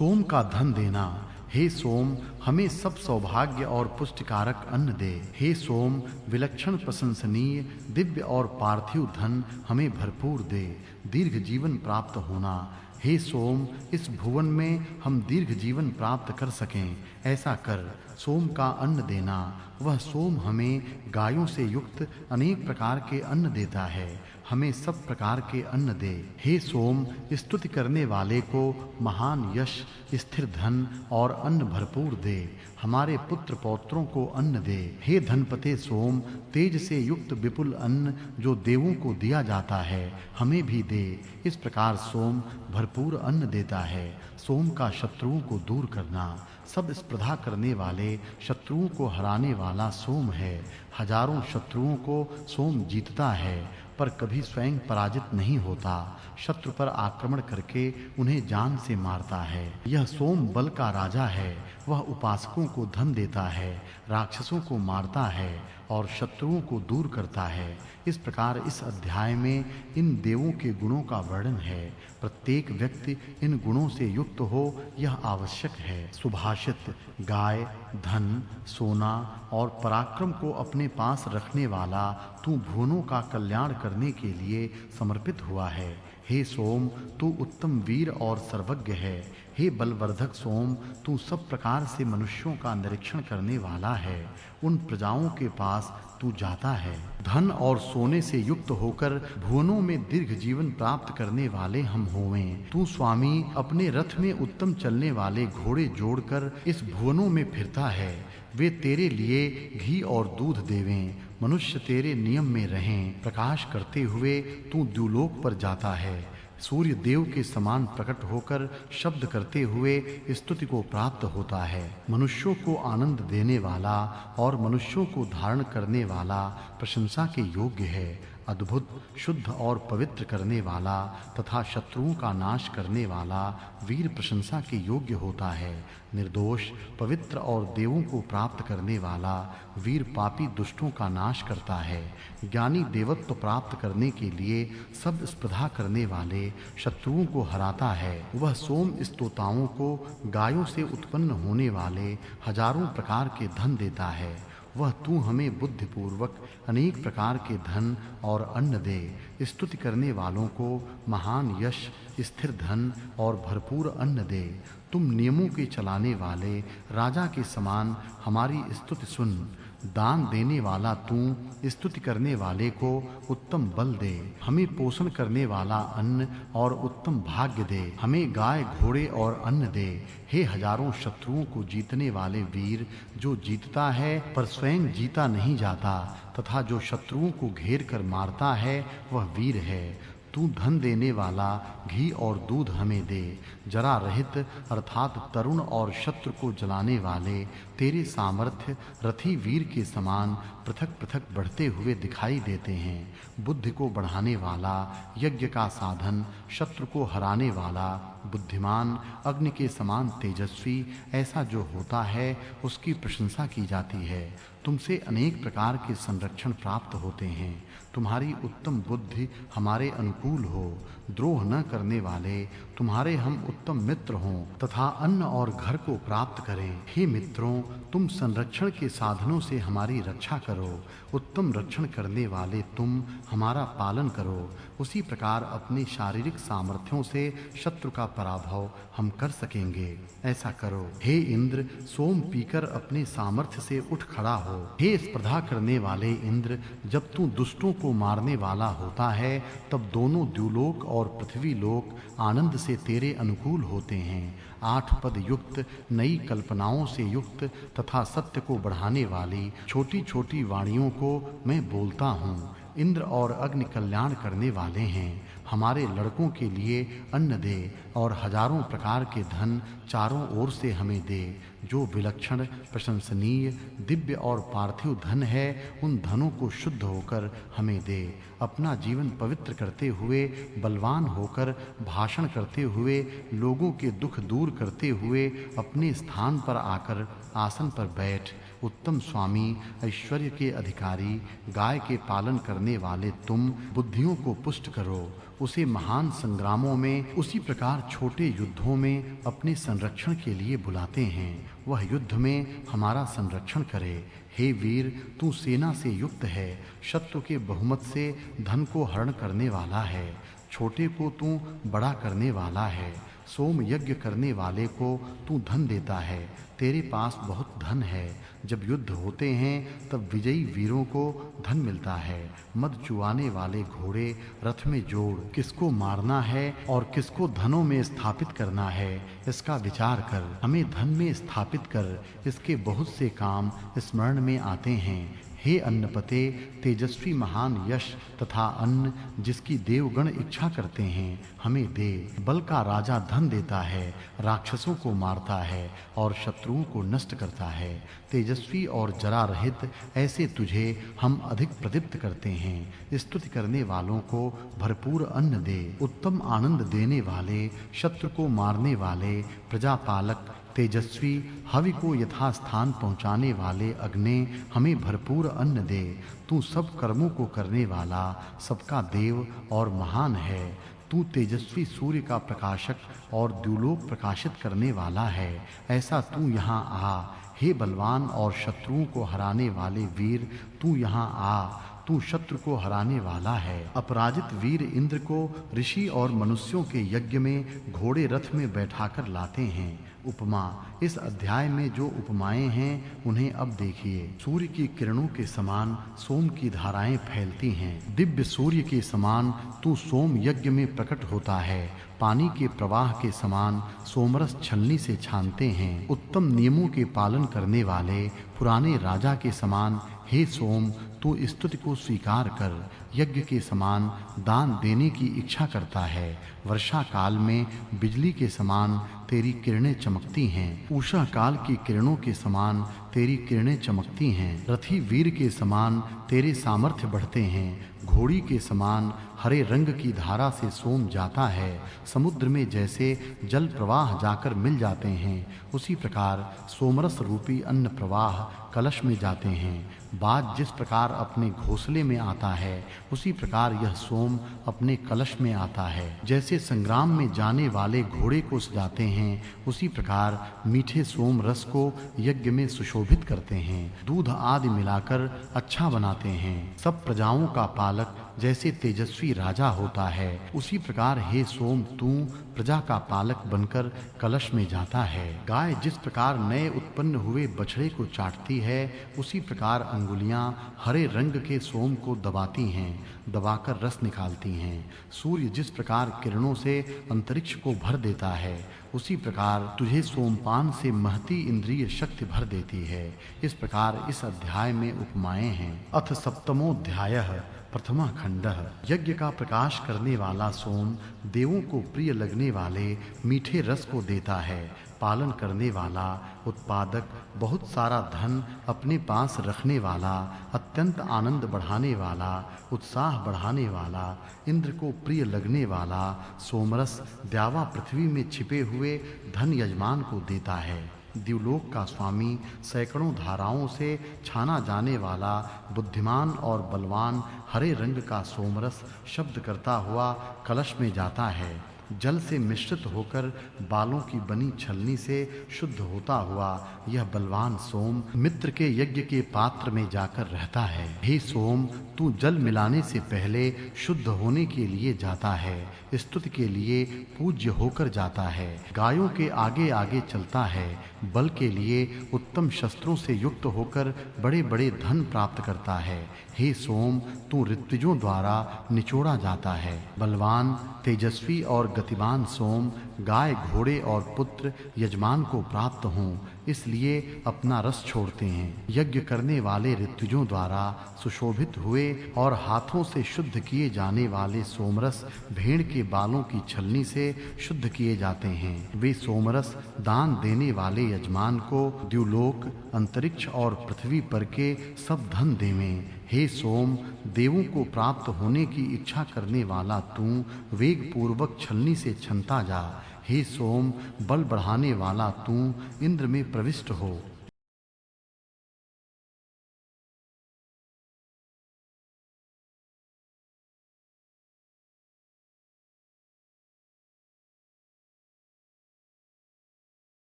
सोम का धन देना। हे सोम, हमें सब सौभाग्य और पुष्टिकारक अन्न दे। हे सोम, विलक्षण प्रशंसनीय दिव्य और पार्थिव धन हमें भरपूर दे। दीर्घ जीवन प्राप्त होना। हे सोम, इस भुवन में हम दीर्घ जीवन प्राप्त कर सकें, ऐसा कर सोम का अन्न देना। वह सोम हमें गायों से युक्त अनेक प्रकार के अन्न देता है, हमें सब प्रकार के अन्न दे। हे सोम, स्तुति करने वाले को महान यश, स्थिर धन और अन्न भरपूर दे। हमारे पुत्र पौत्रों को अन्न दे। हे धनपते सोम, तेज से युक्त विपुल अन्न जो देवों को दिया जाता है, हमें भी दे। इस प्रकार सोम भरपूर अन्न देता है। सोम का शत्रुओं को दूर करना। सब स्पर्धा करने वाले शत्रुओं को हराने वाला सोम है। हजारों शत्रुओं को सोम जीतता है, पर कभी स्वयं पराजित नहीं होता। शत्रु पर आक्रमण करके उन्हें जान से मारता है। यह सोम बल का राजा है। वह उपासकों को धन देता है, राक्षसों को मारता है और शत्रुओं को दूर करता है। इस प्रकार इस अध्याय में इन देवों के गुणों का वर्णन है। प्रत्येक व्यक्ति इन गुणों से युक्त हो, यह आवश्यक है। सुभाषित। गाय, धन, सोना और पराक्रम को अपने पास रखने वाला तू भुवनों का कल्याण करने के लिए समर्पित हुआ है। हे सोम, तू उत्तम वीर और सर्वज्ञ है। हे बलवर्धक सोम, तू सब प्रकार से मनुष्यों का निरीक्षण करने वाला है। उन प्रजाओं के पास तू जाता है। धन और सोने से युक्त होकर भुवनों में दीर्घ जीवन प्राप्त करने वाले हम होवें। तू स्वामी अपने रथ में उत्तम चलने वाले घोड़े जोड़कर इस भुवनों में फिरता है। वे तेरे लिए घी और दूध देवें। मनुष्य तेरे नियम में रहें। प्रकाश करते हुए तू द्युलोक पर जाता है। सूर्य देव के समान प्रकट होकर शब्द करते हुए स्तुति को प्राप्त होता है। मनुष्यों को आनंद देने वाला और मनुष्यों को धारण करने वाला प्रशंसा के योग्य है। अद्भुत, शुद्ध और पवित्र करने वाला तथा शत्रुओं का नाश करने वाला वीर प्रशंसा के योग्य होता है। निर्दोष, पवित्र और देवों को प्राप्त करने वाला वीर पापी दुष्टों का नाश करता है। ज्ञानी देवत्व प्राप्त करने के लिए सब स्पर्धा करने वाले शत्रुओं को हराता है। वह सोम स्तोताओं को गायों से उत्पन्न होने वाले हजारों प्रकार के धन देता है। वह तू हमें बुद्धिपूर्वक अनेक प्रकार के धन और अन्न दे। स्तुति करने वालों को महान यश, स्थिर धन और भरपूर अन्न दे। तुम नियमों के चलाने वाले राजा के समान हमारी स्तुति सुन। दान देने वाला तू स्तुति करने वाले को उत्तम बल दे। हमें पोषण करने वाला अन्न और उत्तम भाग्य दे। हमें गाय, घोड़े और अन्न दे। हे हजारों शत्रुओं को जीतने वाले वीर, जो जीतता है पर स्वयं जीता नहीं जाता तथा जो शत्रुओं को घेर कर मारता है, वह वीर है। तू धन देने वाला घी और दूध हमें दे। जरा रहित अर्थात तरुण और शत्रु को जलाने वाले तेरे सामर्थ्य रथी वीर के समान पृथक-पृथक बढ़ते हुए दिखाई देते हैं। बुद्धि को बढ़ाने वाला, यज्ञ का साधन, शत्रु को हराने वाला, बुद्धिमान, अग्नि के समान तेजस्वी, ऐसा जो होता है उसकी प्रशंसा की जाती है। तुमसे अनेक प्रकार के संरक्षण प्राप्त होते हैं। तुम्हारी उत्तम बुद्धि हमारे अनुकूल हो। द्रोह न करने वाले तुम्हारे हम उत्तम मित्र हों तथा अन्न और घर को प्राप्त करें। हे मित्रों, तुम संरक्षण के साधनों से हमारी रक्षा करो। उत्तम रक्षण करने वाले तुम हमारा पालन करो। उसी प्रकार अपने शारीरिक सामर्थ्यों से शत्रु का पराभव हम कर सकेंगे, ऐसा करो। हे इंद्र, सोम पीकर अपने सामर्थ्य से उठ खड़ा हो। हे स्पर्धा करने वाले इंद्र, जब तू दुष्टों को मारने वाला होता है, तब दोनों द्युलोक और पृथ्वी लोक आनंद से तेरे अनुकूल होते हैं। 8 पद युक्त, नई कल्पनाओं से युक्त तथा सत्य को बढ़ाने वाली छोटी-छोटी वाणियों को मैं बोलता हूँ। इंद्र और अग्नि कल्याण करने वाले हैं। हमारे लड़कों के लिए अन्न दे और हजारों प्रकार के धन चारों ओर से हमें दे। जो विलक्षण, प्रशंसनीय, दिव्य और पार्थिव धन है, उन धनों को शुद्ध होकर हमें दे। अपना जीवन पवित्र करते हुए, बलवान होकर, भाषण करते हुए, लोगों के दुख दूर करते हुए अपने स्थान पर आकर आसन पर बैठ। उत्तम स्वामी, ऐश्वर्य के अधिकारी, गाय के पालन करने वाले तुम बुद्धियों को पुष्ट करो। उसे महान संग्रामों में उसी प्रकार छोटे युद्धों में अपने संरक्षण के लिए बुलाते हैं। वह युद्ध में हमारा संरक्षण करे। हे वीर, तू सेना से युक्त है, शत्रु के बहुमत से धन को हरण करने वाला है, छोटे को तू बड़ा करने वाला है। सोम यज्ञ करने वाले को तू धन देता है, तेरे पास बहुत धन है। जब युद्ध होते हैं तब विजयी वीरों को धन मिलता है। मद चुआने वाले घोड़े रथ में जोड़, किसको मारना है और किसको धनों में स्थापित करना है, इसका विचार कर। हमें धन में स्थापित कर, इसके बहुत से काम स्मरण में आते हैं। हे अन्नपते, तेजस्वी महान यश तथा अन्न जिसकी देवगण इच्छा करते हैं, हमें दे। बल का राजा धन देता है, राक्षसों को मारता है और शत्रुओं को नष्ट करता है। तेजस्वी और जरा रहित ऐसे तुझे हम अधिक प्रदीप्त करते हैं। स्तुति करने वालों को भरपूर अन्न दे। उत्तम आनंद देने वाले, शत्रु को मारने वाले, प्रजापालक, तेजस्वी, हवि को यथास्थान पहुँचाने वाले अग्नि, हमें भरपूर अन्न दे। तू सब कर्मों को करने वाला, सबका देव और महान है। तू तेजस्वी सूर्य का प्रकाशक और द्युलोक प्रकाशित करने वाला है। ऐसा तू यहाँ आ। हे बलवान और शत्रुओं को हराने वाले वीर, तू यहाँ आ। तू शत्रु को हराने वाला है। अपराजित वीर इंद्र को ऋषि और मनुष्यों के यज्ञ में घोड़े रथ में बैठाकर लाते हैं। उपमा, इस अध्याय में जो उपमाएं हैं उन्हें अब देखिए। सूर्य की किरणों के समान सोम की धाराएं फैलती हैं। दिव्य सूर्य के समान तू सोम यज्ञ में प्रकट होता है। पानी के प्रवाह के समान सोमरस छलनी से छानते हैं। उत्तम नियमों के पालन करने वाले पुराने राजा के समान हे सोम, तू स्तुति को स्वीकार कर। यज्ञ के समान दान देने की इच्छा करता है। वर्षा काल में बिजली के समान तेरी किरणें चमकती हैं। उषा काल की किरणों के समान तेरी किरणें चमकती हैं। रथी वीर के समान तेरे सामर्थ्य बढ़ते हैं। घोड़ी के समान हरे रंग की धारा से सोम जाता है। समुद्र में जैसे जल प्रवाह जाकर मिल जाते हैं, उसी प्रकार सोमरस रूपी अन्न प्रवाह कलश में जाते हैं। बाज जिस प्रकार अपने घोंसले में आता है, उसी प्रकार यह सोम अपने कलश में आता है। जैसे संग्राम में जाने वाले घोड़े को सजाते हैं, उसी प्रकार मीठे सोम रस को यज्ञ में सुशोभित करते हैं। दूध आदि मिलाकर अच्छा बनाते हैं। सब प्रजाओं का पालक जैसे तेजस्वी राजा होता है, उसी प्रकार हे सोम तू प्रजा का पालक बनकर कलश में जाता है। गाय जिस प्रकार नए उत्पन्न हुए बछड़े को चाटती है, उसी प्रकार अंगुलियां हरे रंग के सोम को दबाती हैं, दबाकर रस निकालती हैं। सूर्य जिस प्रकार किरणों से अंतरिक्ष को भर देता है, उसी प्रकार तुझे सोमपान से महती इंद्रिय शक्ति भर देती है। इस प्रकार इस अध्याय में उपमाएं हैं। अथ सप्तमोऽध्यायः प्रथमा खंडः। यज्ञ का प्रकाश करने वाला सोम देवों को प्रिय लगने वाले मीठे रस को देता है। पालन करने वाला, उत्पादक, बहुत सारा धन अपने पास रखने वाला, अत्यंत आनंद बढ़ाने वाला, उत्साह बढ़ाने वाला, इंद्र को प्रिय लगने वाला सोमरस द्यावा पृथ्वी में छिपे हुए धन यजमान को देता है। द्युलोक का स्वामी, सैकड़ों धाराओं से छाना जाने वाला, बुद्धिमान और बलवान हरे रंग का सोमरस शब्द करता हुआ कलश में जाता है। जल से मिश्रित होकर बालों की बनी छलनी से शुद्ध होता हुआ यह बलवान सोम मित्र के यज्ञ के पात्र में जाकर रहता है। हे सोम, तू जल मिलाने से पहले शुद्ध होने के लिए जाता है, स्तुति के लिए पूज्य होकर जाता है, गायों के आगे आगे चलता है, बल के लिए उत्तम शस्त्रों से युक्त होकर बड़े-बड़े धन प्राप्त करता है। हे सोम, तू ऋत्विजों द्वारा निचोड़ा जाता है। बलवान, तेजस्वी और गतिमान सोम गाय, घोड़े और पुत्र यजमान को प्राप्त हों, इसलिए अपना रस छोड़ते हैं। यज्ञ करने वाले ऋत्विजों द्वारा सुशोभित हुए और हाथों से शुद्ध किए जाने वाले सोमरस भेड़ के बालों की छलनी से शुद्ध किए जाते हैं। वे सोमरस दान देने वाले यजमान को द्युलोक, अंतरिक्ष और पृथ्वी पर के सब धन देवें। हे सोम, देवों को प्राप्त होने की इच्छा करने वाला तू वेग पूर्वक छलनी से छनता जा। हे सोम, बल बढ़ाने वाला तू इंद्र में प्रविष्ट हो।